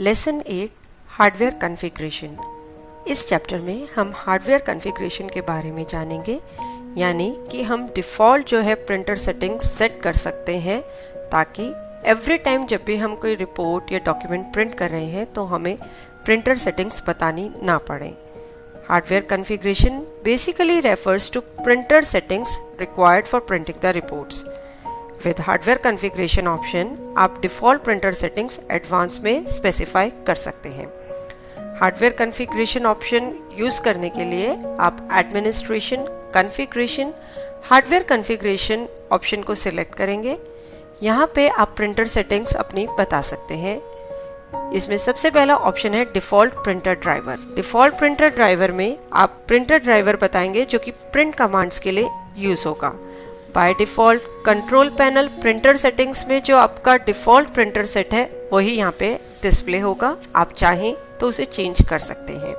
Lesson 8 hardware configuration. इस chapter में हम हार्डवेयर कॉन्फ़िगरेशन के बारे में जानेंगे, यानी कि हम डिफ़ॉल्ट जो है प्रिंटर सेटिंग्स सेट कर सकते हैं ताकि एवरी टाइम जब भी हम कोई रिपोर्ट या डॉक्यूमेंट प्रिंट कर रहे हैं तो हमें प्रिंटर सेटिंग्स बतानी ना पड़े। Hardware configuration basically refers to printer settings required for printing the reports. With hardware configuration option आप डिफ़ॉल्ट प्रिंटर सेटिंग्स एडवांस में स्पेसिफाई कर सकते हैं। हार्डवेयर कॉन्फ़िगरेशन ऑप्शन यूज़ करने के लिए आप administration configuration hardware configuration option को सिलेक्ट करेंगे। यहाँ पे आप प्रिंटर सेटिंग्स अपनी बता सकते हैं। इसमें सबसे पहला ऑप्शन है default printer driver. Default printer driver में आप प्रिंटर ड्राइवर बताएंगे जो कि प्रिंट कमांड्स के लिए यूज़ होगा। By default control panel printer settings में जो आपका डिफ़ॉल्ट प्रिंटर सेट है वही यहाँ पे डिस्प्ले होगा। आप चाहें तो उसे चेंज कर सकते हैं।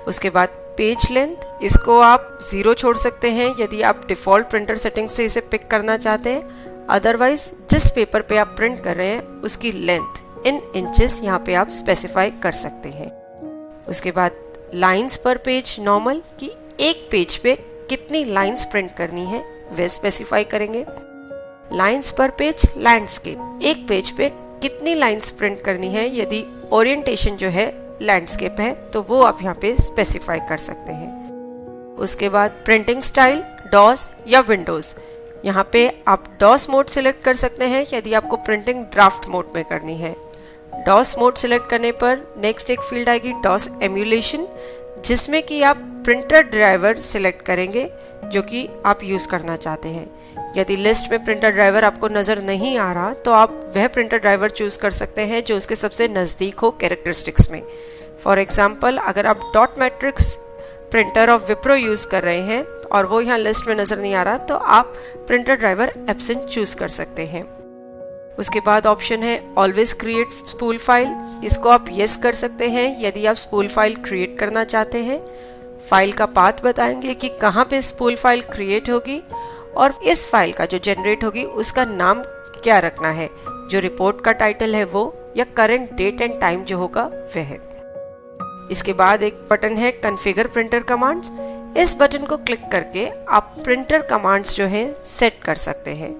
उसके बाद पेज लेंथ, इसको आप 0 छोड़ सकते हैं यदि आप डिफ़ॉल्ट प्रिंटर सेटिंग से इसे पिक करना चाहते हैं। अदरवाइज जिस पेपर पे आप प्रिंट कर रहे हैं उसकी लेंथ इन इंचेस यहाँ पे आप स्पेसिफाई कर सकते हैं। उसके बाद लाइंस पर पेज नॉर्मल कि एक पेज पे कितनी लाइंस प्रिंट करनी है वे स्पेसिफाई करेंगे। लाइंस पर पेज लैंडस्केप, एक पेज पे कितनी लाइंस प्रिंट करनी है यदि ओरिएंटेशन जो है लैंडस्केप है तो वो आप यहाँ पे स्पेसिफाई कर सकते हैं। उसके बाद प्रिंटिंग स्टाइल डॉस या विंडोज, यहाँ पे आप डॉस मोड सिलेक्ट कर सकते हैं यदि आपको प्रिंटिंग ड्राफ्ट मोड में करनी है। डॉस मोड सिलेक्ट करने पर नेक्स्ट एक फील्ड आएगी डॉस एम्यूलेशन, जिसमें कि आप प्रिंटर ड्राइवर सिलेक्ट करेंगे जो कि आप यूज करना चाहते हैं। यदि लिस्ट में प्रिंटर ड्राइवर आपको नजर नहीं आ रहा तो आप वह प्रिंटर ड्राइवर चूज कर सकते हैं जो उसके सबसे नजदीक हो कैरेक्टरिस्टिक्स में। फॉर एग्जांपल अगर आप dot matrix printer of Wipro use कर रहे हैं और वो यहाँ लिस्ट में नजर नहीं आ रहा तो आप प्रिंटर ड्राइवर एब्सेंट चूज कर सकते हैं। उसके बाद ऑप्शन है ऑलवेज क्रिएट स्पूल फाइल, इसको आप यस कर सकते हैं यदि आप स्पूल फाइल क्रिएट करना चाहते हैं। फाइल का पाथ बताएंगे कि कहाँ पे स्पूल फाइल क्रिएट होगी और इस फाइल का जो जनरेट होगी उसका नाम क्या रखना है, जो रिपोर्ट का टाइटल है वो या करंट डेट एंड टाइम जो होगा वह है। इसके बाद एक बटन है कॉन्फ़िगर प्रिंटर कमांड्स, इस बटन को क्लिक करके आप प्रिंटर कमांड्स जो है सेट कर सकते हैं।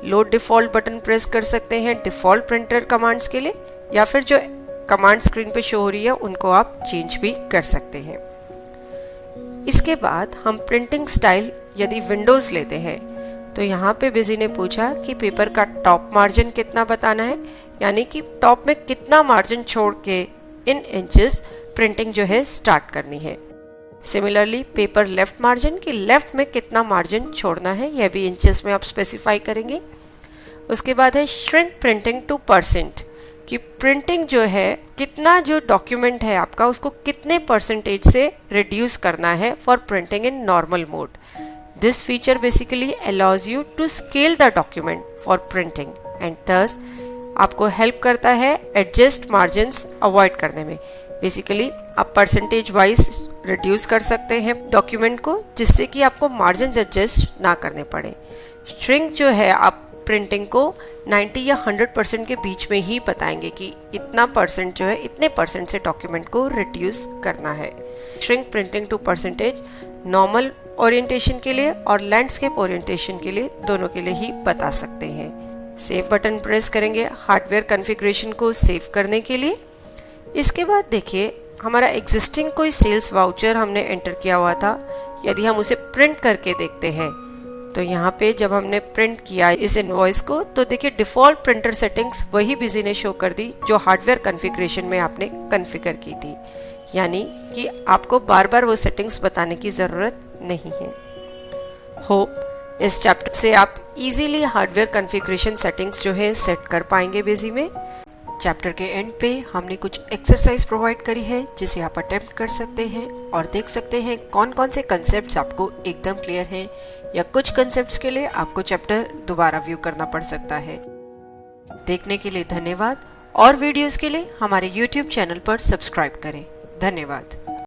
लोड डिफ़ॉल्ट बटन प्रेस कर सकते हैं डिफ़ॉल्ट प्रिंटर कमांड्स के लिए, या फिर जो कमांड स्क्रीन पे शो हो रही है उनको आप चेंज भी कर सकते हैं। इसके बाद हम प्रिंटिंग स्टाइल यदि विंडोज लेते हैं तो यहाँ पे बिजी ने पूछा कि पेपर का टॉप मार्जिन कितना बताना है, यानी कि टॉप में कितना मार्जिन छोड़ के इन इंचेस प्रिंटिंग जो है स्टार्ट करनी है। सिमिलरली पेपर लेफ्ट मार्जिन की लेफ्ट में कितना मार्जिन छोड़ना है यह भी इंचेस में आप स्पेसिफाई करेंगे। उसके बाद है श्रिंक प्रिंटिंग टू % कि प्रिंटिंग जो है कितना जो डॉक्यूमेंट है आपका उसको कितने % से रिड्यूस करना है for printing in normal mode. This feature basically allows you to scale the document for printing and thus आपको हेल्प करता है एडजस्ट मार्जिन्स अवॉइड करने में। बेसिकली आप % वाइज रिड्यूस कर सकते हैं डॉक्यूमेंट को, जिससे कि आपको मार्जिन एडजस्ट ना करने पड़े। श्रिंक जो है आप प्रिंटिंग को 90 या 100% के बीच में ही बताएंगे कि इतना % जो है इतने % से डॉक्यूमेंट को रिड्यूस करना है। Shrink printing to % normal orientation के लिए और लैंडस्केप ओरिएंटेशन के लिए दोनों के लिए ही बता सकते हैं। सेव बटन प्रेस करेंगे हार्डवेयर कॉन्फ़िगरेशन को सेव करने के लिए। इसके बाद देखिए हमारा एग्जिस्टिंग कोई सेल्स वाउचर हमने एंटर किया हुआ था, यदि हम उसे प्रिंट करके देखते हैं तो यहाँ पे जब हमने प्रिंट किया इस इनवॉइस को तो देखिए डिफ़ॉल्ट प्रिंटर सेटिंग्स वही बिजी ने शो कर दी जो हार्डवेयर कॉन्फ़िगरेशन में आपने कॉन्फ़िगर की थी, यानी कि आपको बार बार वो सेटिंग्स बताने की ज़रूरत नहीं है। होप इस चैप्टर से आप इजीली हार्डवेयर कॉन्फ़िगरेशन सेटिंग्स जो है सेट कर पाएंगे बिजी में। चैप्टर के एंड पे हमने कुछ एक्सरसाइज प्रोवाइड करी है जिसे आप अटेम्प्ट कर सकते हैं और देख सकते हैं कौन कौन से कंसेप्ट्स आपको एकदम क्लियर हैं या कुछ कंसेप्ट्स के लिए आपको चैप्टर दोबारा व्यू करना पड़ सकता है। देखने के लिए धन्यवाद और वीडियोस के लिए हमारे YouTube चैनल पर सब्सक्राइब करें। धन्यवाद।